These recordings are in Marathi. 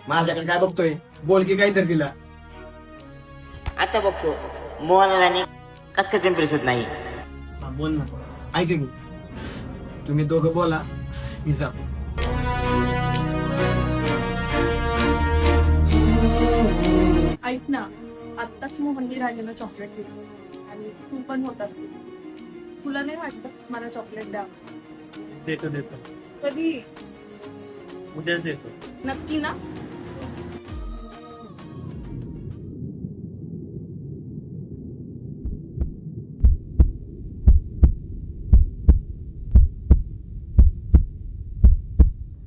माझ्याकडे काय बघतोय? बोल की काय तर तिला. आता बघतो मोहनलाने कस कसं इम्प्रेस होत नाही. बोल ना. ऐक की, तुम्ही दोघं बोला, मी जा. ऐक ना, आत्ताच मोहननी राजाला चॉकलेट दिली आणि तू पण होत असते. तुला नाही वाटत मला चॉकलेट द्या? देतो देतो, कधी? उद्याच देतो. नक्की ना?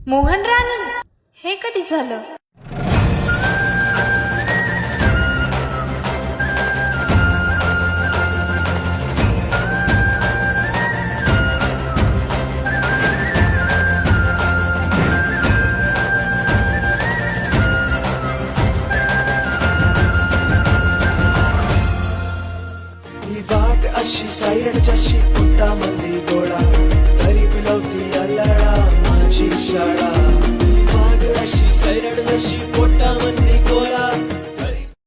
मोहन राणी, हे कधी झालं? ही वाट अशी सायरच्याशी पोटामध्ये गोळा तरी पिलवती अल्लडा माझी शाळा.